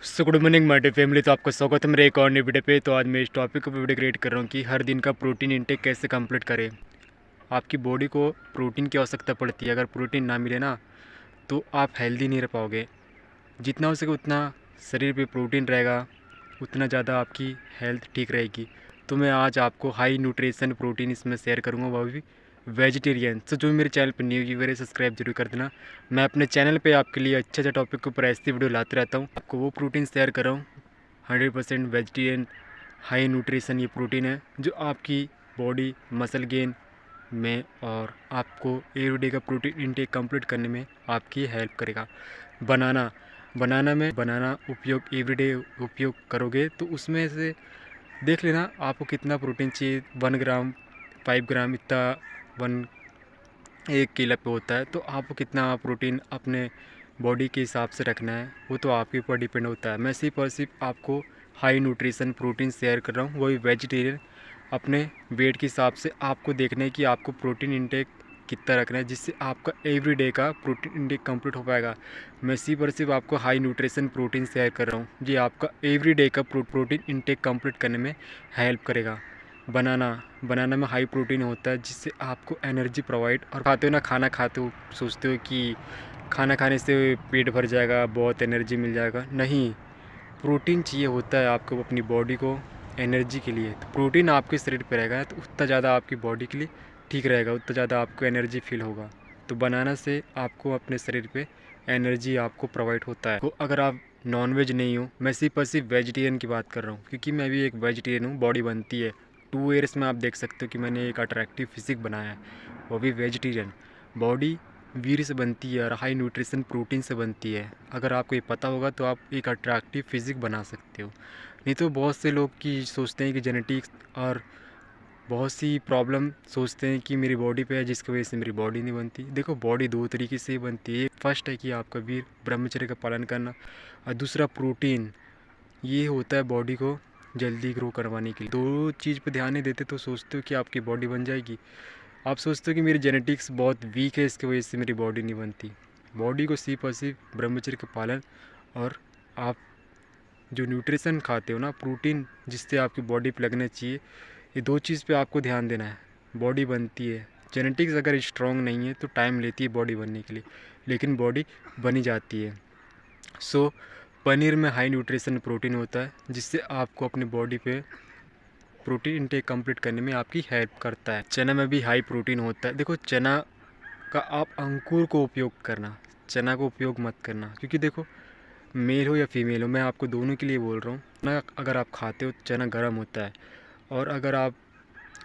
So good morning my dear family. तो आपका स्वागत है मेरे एक और नई वीडियो पे। तो आज मैं इस टॉपिक को वीडियो क्रिएट कर रहा हूँ कि हर दिन का प्रोटीन इंटेक कैसे कंप्लीट करें। आपकी बॉडी को प्रोटीन की आवश्यकता पड़ती है। अगर प्रोटीन ना मिले ना तो आप हेल्दी नहीं रह पाओगे। जितना हो सके उतना शरीर पे प्रोटीन रहेगा, उतना ज़्यादा आपकी हेल्थ ठीक रहेगी। तो मैं आज आपको हाई न्यूट्रिशन प्रोटीन इसमें शेयर करूँगा, वो भी वेजिटेरियन। तो जो मेरे चैनल पर न्यू व्यूअर है सब्सक्राइब जरूर कर देना। मैं अपने चैनल पे आपके लिए अच्छे अच्छे टॉपिक के ऊपर ऐसी वीडियो लाते रहता हूँ। आपको वो प्रोटीन शेयर कर रहा हूँ 100% वेजिटेरियन हाई न्यूट्रिशन ये प्रोटीन है जो आपकी बॉडी मसल गेन में और आपको एवरीडे का प्रोटीन इनटेक कंप्लीट करने में आपकी हेल्प करेगा। बनाना उपयोग एवरीडे उपयोग करोगे तो उसमें से देख लेना आपको कितना प्रोटीन चाहिए। 1 ग्राम 5 ग्राम इतना 1 किलो पे होता है। तो आपको कितना प्रोटीन अपने बॉडी के हिसाब से रखना है वो तो आपके ऊपर डिपेंड होता है। मैं सिर्फ और सिर्फ आपको हाई न्यूट्रिशन प्रोटीन शेयर कर रहा हूँ, वही वेजिटेरियन। अपने वेट के हिसाब से आपको देखना है कि आपको प्रोटीन इंटेक कितना रखना है जिससे आपका एवरीडे का प्रोटीन इंटेक कंप्लीट हो पाएगा। मैं सिर्फ और सिर्फ आपको हाई न्यूट्रिशन प्रोटीन शेयर कर रहा हूँ जी आपका एवरीडे का प्रोटीन इंटेक कंप्लीट करने में हेल्प करेगा। बनाना में हाई प्रोटीन होता है जिससे आपको एनर्जी प्रोवाइड। और खाते हो ना, खाना खाते हो सोचते हो कि खाना खाने से पेट भर जाएगा, बहुत एनर्जी मिल जाएगा। नहीं, प्रोटीन चाहिए होता है आपको अपनी बॉडी को एनर्जी के लिए। तो प्रोटीन आपके शरीर पे रहेगा तो उतना ज़्यादा आपकी बॉडी के लिए ठीक रहेगा, उतना ज़्यादा आपको एनर्जी फील होगा। तो बनाना से आपको अपने शरीर पे एनर्जी आपको प्रोवाइड होता है। तो अगर आप नॉनवेज नहीं हो, मैं सिर्फ और सिर्फ वेजिटेरियन की बात कर रहा हूँ क्योंकि मैं भी एक वेजिटेरियन हूँ। बॉडी बनती है 2 ईयर्स में, आप देख सकते हो कि मैंने एक अट्रैक्टिव फिजिक बनाया है, वो भी वेजिटेरियन। बॉडी वीर्य से बनती है और हाई न्यूट्रिशन प्रोटीन से बनती है। अगर आपको ये पता होगा तो आप एक अट्रैक्टिव फिजिक बना सकते हो। नहीं तो बहुत से लोग की सोचते हैं कि जेनेटिक्स और बहुत सी प्रॉब्लम सोचते हैं कि मेरी बॉडी पे है जिसकी वजह से मेरी बॉडी नहीं बनती। देखो, बॉडी 2 तरीके से बनती है। फर्स्ट है कि आपका वीर ब्रह्मचर्य का पालन करना, और दूसरा प्रोटीन। ये होता है बॉडी को जल्दी ग्रो करवाने के लिए। दो चीज़ पे ध्यान नहीं देते तो सोचते हो कि आपकी बॉडी बन जाएगी। आप सोचते हो कि मेरी जेनेटिक्स बहुत वीक है इसकी वजह से मेरी बॉडी नहीं बनती। बॉडी को सिर्फ और सिर्फ ब्रह्मचर्य का पालन और आप जो न्यूट्रिशन खाते हो ना, प्रोटीन जिससे आपकी बॉडी पे लगना चाहिए, ये 2 चीज़ पे आपको ध्यान देना है। बॉडी बनती है। जेनेटिक्स अगर स्ट्रॉन्ग नहीं है तो टाइम लेती है बॉडी बनने के लिए, लेकिन बॉडी बनी जाती है। सो पनीर में हाई न्यूट्रिशन प्रोटीन होता है जिससे आपको अपनी बॉडी पे प्रोटीन इंटेक कंप्लीट करने में आपकी हेल्प करता है। चना में भी हाई प्रोटीन होता है। देखो, चना का आप अंकुर को उपयोग करना, चना को उपयोग मत करना, क्योंकि देखो मेल हो या फीमेल हो, मैं आपको दोनों के लिए बोल रहा हूँ ना। अगर आप खाते हो तो चना गर्म होता है, और अगर आप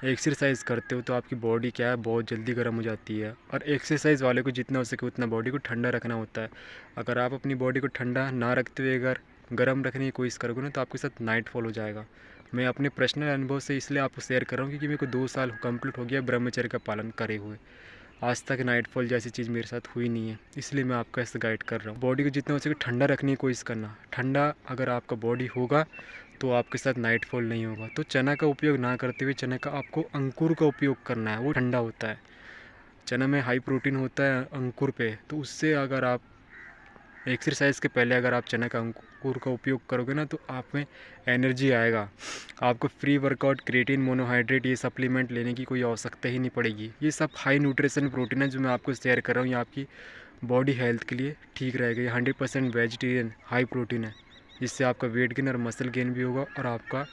एक्सरसाइज करते हो तो आपकी बॉडी क्या है, बहुत जल्दी गर्म हो जाती है। और एक्सरसाइज वाले को जितना हो सके उतना बॉडी को ठंडा रखना होता है। अगर आप अपनी बॉडी को ठंडा ना रखते हुए अगर गर्म रखने की कोशिश करोगे ना तो आपके साथ नाइट फॉल हो जाएगा। मैं अपने पर्सनल अनुभव से इसलिए आपको शेयर कर रहा हूँ क्योंकि मेरे को 2 साल कंप्लीट हो गया ब्रह्मचर्य का पालन करे हुए। आज तक नाइटफॉल जैसी चीज़ मेरे साथ हुई नहीं है, इसलिए मैं आपको ऐसे गाइड कर रहा हूँ। बॉडी को जितना हो सके ठंडा रखने की कोशिश करना। ठंडा अगर आपका बॉडी होगा तो आपके साथ नाइटफॉल नहीं होगा। तो चना का उपयोग ना करते हुए चना का आपको अंकुर का उपयोग करना है, वो ठंडा होता है। चना में हाई प्रोटीन होता है अंकुर पे, तो उससे अगर आप एक्सरसाइज के पहले अगर आप चना का अंकुर का उपयोग करोगे ना तो आप में एनर्जी आएगा। आपको फ्री वर्कआउट, क्रिएटिन, मोनोहाइड्रेट ये सप्लीमेंट लेने की कोई आवश्यकता ही नहीं पड़ेगी। ये सब हाई न्यूट्रिशन प्रोटीन है जो मैं आपको शेयर कर रहा हूँ। ये आपकी बॉडी हेल्थ के लिए ठीक रहेगा। ये 100% वेजिटेरियन हाई प्रोटीन है जिससे आपका वेट गेन और मसल गेन भी होगा और आपका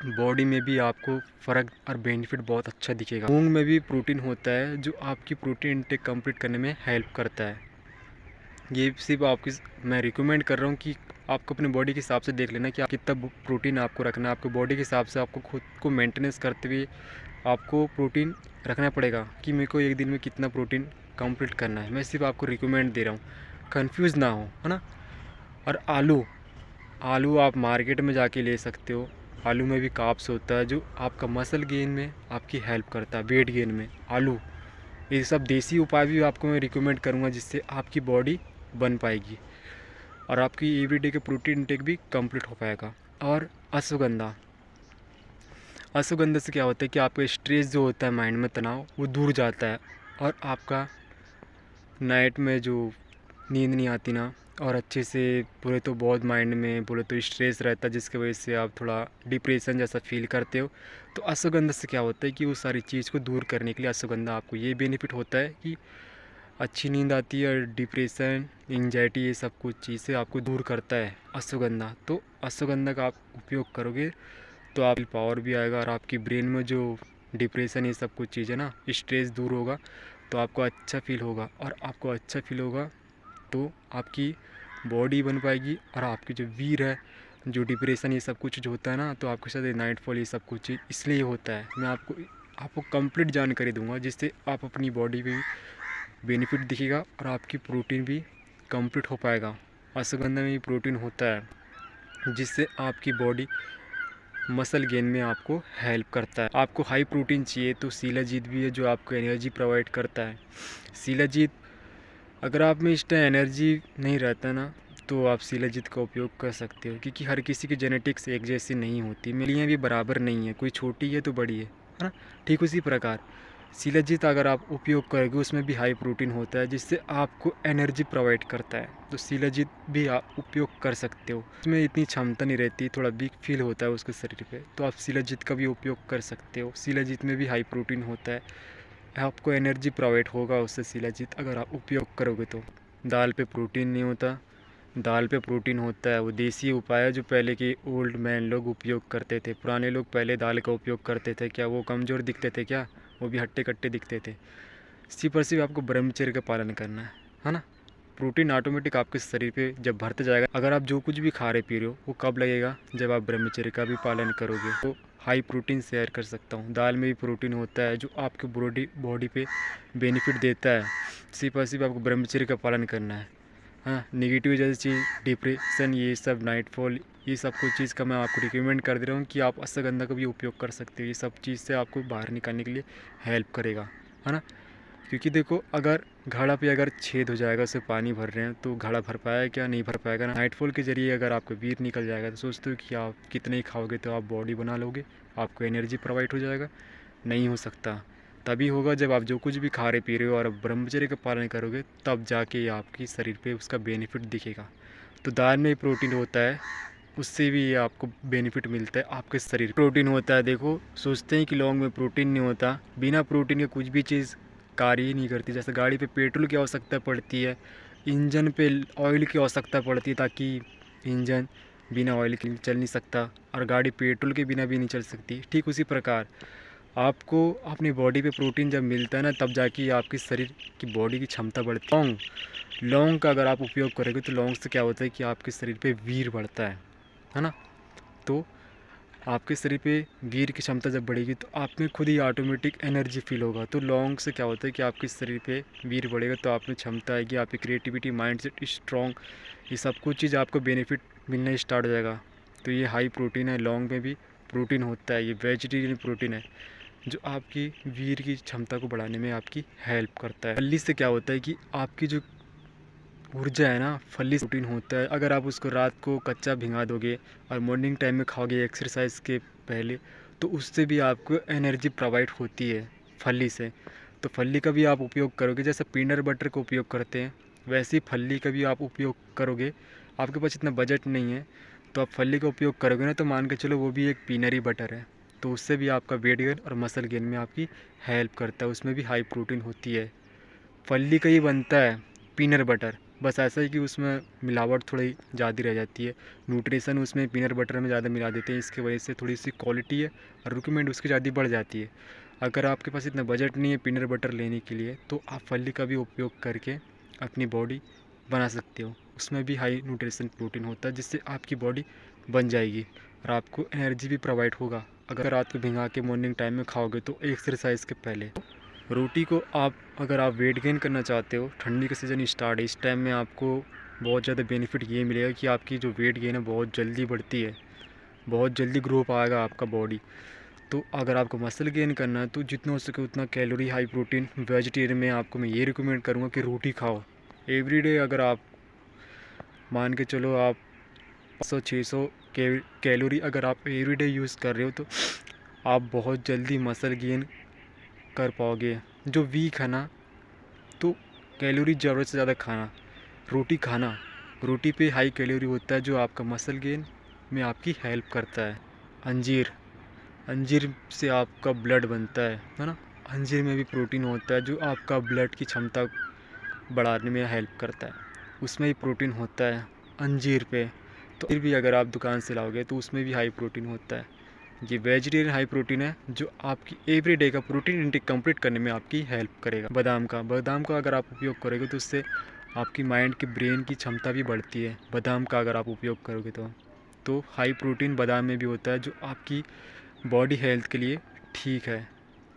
बॉडी में भी आपको फ़र्क और बेनिफिट बहुत अच्छा दिखेगा। मूंग में भी प्रोटीन होता है जो आपकी प्रोटीन इंटेक कंप्लीट करने में हेल्प करता है। ये सिर्फ आपकी मैं रिकमेंड कर रहा हूँ कि आपको अपने बॉडी के हिसाब से देख लेना कि आप कितना प्रोटीन आपको रखना है। आपको बॉडी के हिसाब से आपको खुद को मेंटेनेंस करते हुए आपको प्रोटीन रखना पड़ेगा कि मेरे को एक दिन में कितना प्रोटीन कंप्लीट करना है। मैं सिर्फ आपको रिकमेंड दे रहा हूँ, कंफ्यूज ना हो, है ना। और आलू आलू आप मार्केट में जाके ले सकते हो। आलू में भी कार्ब्स होता है जो आपका मसल गेन में आपकी हेल्प करता है, वेट गेन में। आलू, ये सब देसी उपाय भी आपको मैं रिकमेंड करूँगा जिससे आपकी बॉडी बन पाएगी और आपकी एवरीडे के प्रोटीन इंटेक भी कंप्लीट हो पाएगा। और अश्वगंधा अश्वगंधा से क्या होता है कि आपका स्ट्रेस जो होता है माइंड में, तनाव, वो दूर जाता है और आपका नाइट में जो नींद नहीं आती ना, और अच्छे से पूरे तो बहुत माइंड में बोले तो स्ट्रेस रहता है, जिसकी वजह से आप थोड़ा डिप्रेशन जैसा फील करते हो। तो अश्वगंधा से क्या होता है कि वो सारी चीज़ को दूर करने के लिए अश्वगंधा आपको ये बेनिफिट होता है कि अच्छी नींद आती है और डिप्रेशन, एंजाइटी, ये सब कुछ चीज़ से आपको दूर करता है अश्वगंधा। तो अश्वगंधा का आप उपयोग करोगे तो आप पावर भी आएगा और आपकी ब्रेन में जो डिप्रेशन ये सब कुछ चीज़ें ना, स्ट्रेस दूर होगा, तो आपको अच्छा फील होगा। और आपको अच्छा फील होगा तो आपकी बॉडी बन पाएगी। और आपकी जो वीर है, जो डिप्रेशन ये सब कुछ जो होता है ना, तो आपके साथ नाइटफॉल ये सब कुछ इसलिए होता है। मैं आपको कंप्लीट जानकारी दूंगा, जिससे आप अपनी बॉडी पे बेनिफिट दिखेगा और आपकी प्रोटीन भी कंप्लीट हो पाएगा। अश्वगंधा में भी प्रोटीन होता है, जिससे आपकी बॉडी मसल गेन में आपको हेल्प करता है। आपको हाई प्रोटीन चाहिए तो शिलाजीत भी है, जो आपको एनर्जी प्रोवाइड करता है। शिलाजीत, अगर आप में इस टाइम एनर्जी नहीं रहता ना, तो आप शिलाजीत का उपयोग कर सकते हो, क्योंकि हर किसी की जेनेटिक्स एक जैसी नहीं होती, मिलियाँ भी बराबर नहीं है, कोई छोटी है तो बड़ी है ना। ठीक उसी प्रकार शिलाजीत अगर आप उपयोग करोगे, उसमें भी हाई प्रोटीन होता है, जिससे आपको एनर्जी प्रोवाइड करता है। तो शिलाजीत भी आप उपयोग कर सकते हो। उसमें इतनी क्षमता नहीं रहती, थोड़ा वीक फील होता है उसके शरीर पे, तो आप शिलाजीत का भी उपयोग कर सकते हो। शिलाजीत में भी हाई प्रोटीन होता है, आपको एनर्जी प्रोवाइड होगा उससे शिलाजीत अगर आप उपयोग करोगे तो। दाल पे प्रोटीन नहीं होता, दाल पे प्रोटीन होता है। वो देसी उपाय है जो पहले के ओल्ड मैन लोग उपयोग करते थे। पुराने लोग पहले दाल का उपयोग करते थे। क्या वो कमज़ोर दिखते थे? क्या वो भी हट्टे कट्टे दिखते थे? सिर्फ और सिर्फ आपको ब्रह्मचर्य का पालन करना है ना। प्रोटीन ऑटोमेटिक आपके शरीर पे जब भरते जाएगा। अगर आप जो कुछ भी खा रहे पी रहे हो, वो कब लगेगा? जब आप ब्रह्मचर्य का भी पालन करोगे। तो हाई प्रोटीन शेयर कर सकता हूँ। दाल में भी प्रोटीन होता है, जो आपके बॉडी पे बेनिफिट देता है। सिर्फ और सिर्फ आपको ब्रह्मचर्य का पालन करना है। हाँ, नेगेटिव जैसी चीज़, डिप्रेशन, ये सब, नाइटफॉल, ये सब कुछ चीज़ का मैं आपको रिकमेंड कर दे रहा हूँ कि आप अश्वगंधा का भी उपयोग कर सकते हो। ये सब चीज़ से आपको बाहर निकालने के लिए हेल्प करेगा, है ना। क्योंकि देखो, अगर घड़ा पे अगर छेद हो जाएगा, उससे पानी भर रहे हैं, तो घड़ा भर पाएगा क्या? नहीं भर पाएगा ना। नाइटफॉल के जरिए अगर आपका वीर निकल जाएगा, तो सोचते हो कि आप कितने ही खाओगे तो आप बॉडी बना लोगे, आपको एनर्जी प्रोवाइड हो जाएगा? नहीं हो सकता। तभी होगा जब आप जो कुछ भी खा रहे पी रहे हो और ब्रह्मचर्य का पालन करोगे, तब जाके आपकी शरीर पे उसका बेनिफिट दिखेगा। तो दाल में प्रोटीन होता है, उससे भी आपको बेनिफिट मिलता है। आपके शरीर प्रोटीन होता है। देखो, सोचते हैं कि लौंग में प्रोटीन नहीं होता। बिना प्रोटीन के कुछ भी चीज़ कार्य ही नहीं करती। जैसे गाड़ी पे पेट्रोल की आवश्यकता पड़ती है, इंजन पे ऑयल की आवश्यकता पड़ती है, ताकि इंजन बिना ऑयल के चल नहीं सकता, और गाड़ी पेट्रोल के बिना भी नहीं चल सकती। ठीक उसी प्रकार आपको अपनी बॉडी पे प्रोटीन जब मिलता है ना, तब जाके आपके शरीर की बॉडी की क्षमता बढ़ती है। लौंग का अगर आप उपयोग करोगे, तो लौंग से क्या होता है कि आपके शरीर पे वीर बढ़ता है ना। तो आपके शरीर पे वीर की क्षमता जब बढ़ेगी, तो आप में खुद ही ऑटोमेटिक एनर्जी फील होगा। तो लौंग से क्या होता है कि आपके शरीर पे वीर बढ़ेगा, तो आप में क्षमता आएगी, आपकी क्रिएटिविटी, माइंडसेट स्ट्रॉन्ग, ये सब कुछ चीज़ आपको बेनिफिट मिलना स्टार्ट हो जाएगा। तो ये हाई प्रोटीन है, लौंग में भी प्रोटीन होता है। ये वेजिटेरियन प्रोटीन है, जो आपकी वीर की क्षमता को बढ़ाने में आपकी हेल्प करता है। फली से क्या होता है कि आपकी जो ऊर्जा है ना, फली से प्रोटीन होता है। अगर आप उसको रात को कच्चा भिंगा दोगे और मॉर्निंग टाइम में खाओगे एक्सरसाइज के पहले, तो उससे भी आपको एनर्जी प्रोवाइड होती है फली से। तो फली का भी आप उपयोग करोगे, जैसे पीनट बटर का उपयोग करते हैं, वैसे ही फली का भी आप उपयोग करोगे। आपके पास इतना बजट नहीं है, तो आप फली का उपयोग करोगे ना, तो मान के चलो वो भी एक पीनरी बटर है। तो उससे भी आपका वेट गेन और मसल गेन में आपकी हेल्प करता है। उसमें भी हाई प्रोटीन होती है। फली का ही बनता है पीनट बटर, बस ऐसा ही कि उसमें मिलावट थोड़ी ज़्यादा रह जाती है। न्यूट्रिशन उसमें पीनट बटर में ज़्यादा मिला देते हैं, इसकी वजह से थोड़ी सी क्वालिटी है और रिक्वायरमेंट उसकी ज़्यादा बढ़ जाती है। अगर आपके पास इतना बजट नहीं है पीनट बटर लेने के लिए, तो आप फली का भी उपयोग करके अपनी बॉडी बना सकते हो। उसमें भी हाई न्यूट्रिशन प्रोटीन होता है, जिससे आपकी बॉडी बन जाएगी और आपको एनर्जी भी प्रोवाइड होगा। अगर रात को भिंगा के मॉर्निंग टाइम में खाओगे, तो एक्सरसाइज के पहले रोटी को आप, अगर आप वेट गेन करना चाहते हो, ठंडी का सीज़न स्टार्ट है, इस टाइम में आपको बहुत ज़्यादा बेनिफिट ये मिलेगा कि आपकी जो वेट गेन है बहुत जल्दी बढ़ती है, बहुत जल्दी ग्रो पाएगा आपका बॉडी। तो अगर आपको मसल गेन करना है, तो जितना हो सके उतना कैलोरी हाई प्रोटीन वेजिटेरियन में आपको मैं ये रिकमेंड करूँगा कि रोटी खाओ एवरीडे। अगर आप मान के चलो आप 500-600 कैलोरी अगर आप एवरीडे यूज़ कर रहे हो, तो आप बहुत जल्दी मसल गेन कर पाओगे। जो वीक है ना, तो कैलोरी ज़रूरत से ज़्यादा खाना, रोटी खाना, रोटी पे हाई कैलोरी होता है जो आपका मसल गेन में आपकी हेल्प करता है। अंजीर, अंजीर से आपका ब्लड बनता है ना। अंजीर में भी प्रोटीन होता है जो आपका ब्लड की क्षमता बढ़ाने में हेल्प करता है, उसमें भी प्रोटीन होता है अंजीर पे। तो फिर भी अगर आप दुकान से लाओगे तो उसमें भी हाई प्रोटीन होता है। ये वेजिटेरियन हाई प्रोटीन है जो आपकी एवरीडे का प्रोटीन इंटेक कंप्लीट करने में आपकी हेल्प करेगा। बादाम का अगर आप उपयोग करोगे तो उससे आपकी माइंड की ब्रेन की क्षमता भी बढ़ती है। बादाम का अगर आप उपयोग करोगे तो हाई प्रोटीन बादाम में भी होता है जो आपकी बॉडी हेल्थ के लिए ठीक है।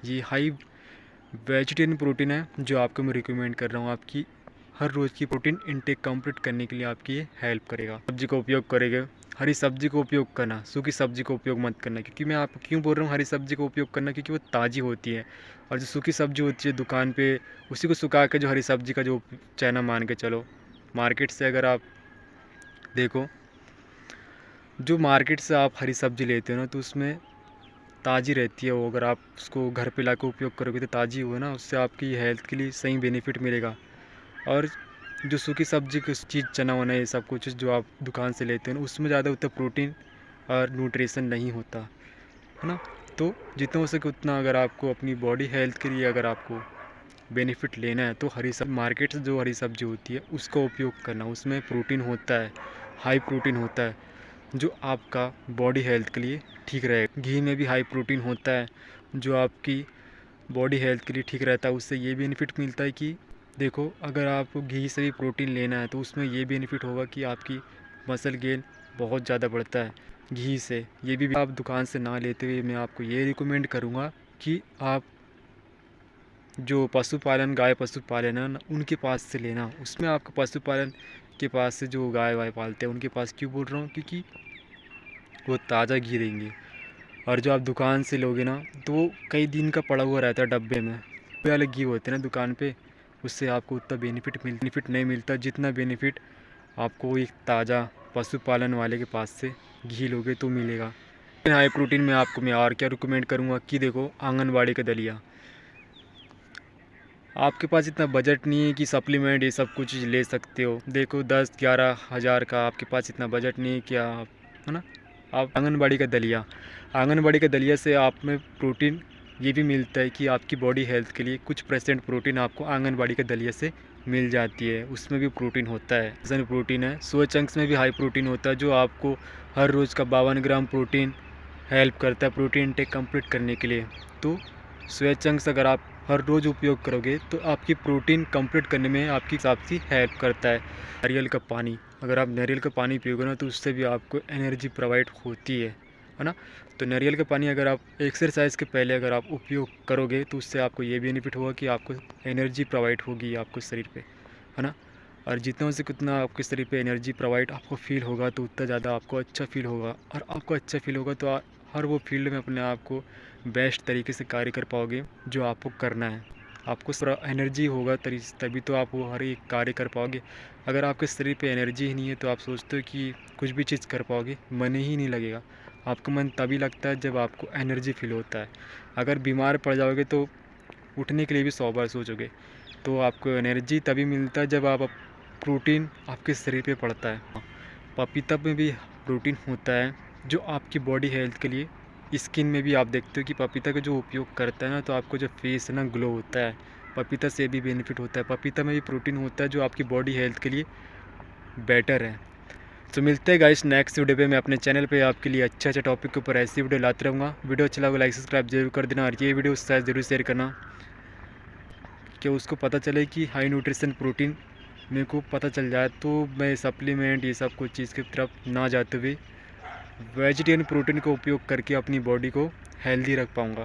ये हाई वेजिटेरियन प्रोटीन है जो आपको मैं रिकमेंड कर रहा हूँ, आपकी हर रोज़ की प्रोटीन इनटेक कंप्लीट करने के लिए आपकी ये हेल्प करेगा। सब्जी का उपयोग करेंगे, हरी सब्जी को उपयोग करना, सूखी सब्जी को उपयोग मत करना। क्योंकि मैं आपको क्यों बोल रहा हूँ हरी सब्जी को उपयोग करना, क्योंकि वो ताज़ी होती है। और जो सूखी सब्जी होती है दुकान पे, उसी को सुखा के जो हरी सब्जी का जो चाइना मान के चलो, मार्केट से अगर आप देखो, जो मार्केट से आप हरी सब्जी लेते हो ना तो उसमें ताज़ी रहती है वो। अगर आप उसको घर पे लाकर उपयोग करोगे तो ताज़ी हो ना, उससे आपकी हेल्थ के लिए सही बेनिफिट मिलेगा। और जो सूखी सब्जी की चीज़ चना वना ये सब कुछ जो आप दुकान से लेते हो ना, उसमें ज़्यादा उतना प्रोटीन और न्यूट्रिशन नहीं होता है ना। तो जितना हो सके उतना अगर आपको अपनी बॉडी हेल्थ के लिए अगर आपको बेनिफिट लेना है तो हरी सब्जी, मार्केट से जो हरी सब्जी होती है उसका उपयोग करना। उसमें प्रोटीन होता है, हाई प्रोटीन होता है जो आपका बॉडी हेल्थ के लिए ठीक रहेगा। घी में भी हाई प्रोटीन होता है जो आपकी बॉडी हेल्थ के लिए ठीक रहता है। उससे ये बेनिफिट मिलता है कि देखो, अगर आपको घी से भी प्रोटीन लेना है तो उसमें ये बेनिफिट होगा कि आपकी मसल गेन बहुत ज़्यादा बढ़ता है घी से। ये भी आप दुकान से ना लेते हुए मैं आपको ये रिकमेंड करूँगा कि आप जो पशुपालन, गाय पशुपालन है ना, उनके पास से लेना। उसमें आपको पशुपालन के पास से जो गाय वाय पालते हैं उनके पास क्यों बोल रहा हूँ, क्योंकि वो ताज़ा घी देंगे। और जो आप दुकान से लोगे ना तो वो कई दिन का पड़ा हुआ रहता है डब्बे में, वो वाले घी होते हैं ना दुकान पे, उससे आपको उतना बेनिफिट नहीं मिलता जितना बेनिफिट आपको एक ताज़ा पशुपालन वाले के पास से घी लोगे तो मिलेगा। हाई प्रोटीन में आपको मैं और क्या रिकमेंड करूँगा कि देखो, आंगनबाड़ी का दलिया। आपके पास इतना बजट नहीं है कि सप्लीमेंट ये सब कुछ ले सकते हो। देखो 10-11 हज़ार का आपके पास इतना बजट नहीं है क्या, आप है ना। आप आंगनबाड़ी का दलिया से आप में प्रोटीन ये भी मिलता है कि आपकी बॉडी हेल्थ के लिए कुछ % प्रोटीन आपको आंगनबाड़ी के दलिया से मिल जाती है। उसमें भी प्रोटीन होता है, प्रोटीन है। सोया चंक्स में भी हाई प्रोटीन होता है जो आपको हर रोज़ का 52 ग्राम प्रोटीन हेल्प करता है प्रोटीन इंटेक कंप्लीट करने के लिए। तो सोया चंक्स अगर आप हर रोज़ उपयोग करोगे तो आपकी प्रोटीन कंप्लीट करने में आपकी हिसाब से हेल्प करता है। नारियल का पानी, अगर आप नारियल का पानी पियोगे ना तो उससे भी आपको एनर्जी प्रोवाइड होती है ना। तो नारियल का पानी अगर आप एक्सरसाइज के पहले अगर आप उपयोग करोगे तो उससे आपको ये बेनिफिट होगा कि आपको एनर्जी प्रोवाइड होगी आपको शरीर पे, है ना। और जितना हो सके उतना आपके शरीर पे एनर्जी प्रोवाइड आपको फील होगा तो उतना ज़्यादा आपको अच्छा फील होगा। और आपको अच्छा फील होगा तो हर वो फील्ड में अपने आप को बेस्ट तरीके से कार्य कर पाओगे जो आपको करना है। आपको थोड़ा एनर्जी होगा तभी तो आप वो हर एक कार्य कर पाओगे। अगर आपके शरीर पे एनर्जी ही नहीं है तो आप सोचते हो कि कुछ भी चीज़ कर पाओगे, मन ही नहीं लगेगा। आपका मन तभी लगता है जब आपको एनर्जी फील होता है। अगर बीमार पड़ जाओगे तो उठने के लिए भी 100 बार सोचोगे। तो आपको एनर्जी तभी मिलता है जब आप प्रोटीन आपके शरीर पे पड़ता है। पपीता में भी प्रोटीन होता है जो आपकी बॉडी हेल्थ के लिए। स्किन में भी आप देखते हो कि पपीता का जो उपयोग करता है ना तो आपको जो फेस है ना ग्लो होता है, पपीता से भी बेनिफिट होता है। पपीता में भी प्रोटीन होता है जो आपकी बॉडी हेल्थ के लिए बेटर है। तो मिलते हैं गाइस नेक्स्ट वीडियो पे। मैं अपने चैनल पे आपके लिए अच्छे टॉपिक के ऊपर ऐसी वीडियो लाते रहूँगा। वीडियो अच्छा लगा लाइक सब्सक्राइब जरूर कर देना और ये वीडियो उसके साथ ज़रूर शेयर करना कि उसको पता चले कि हाई न्यूट्रिशन प्रोटीन मेरे को पता चल जाए, तो मैं सप्लीमेंट ये सब कुछ चीज़ की तरफ ना जाते हुए वेजिटेरियन प्रोटीन का उपयोग करके अपनी बॉडी को हेल्दी रख पाऊँगा।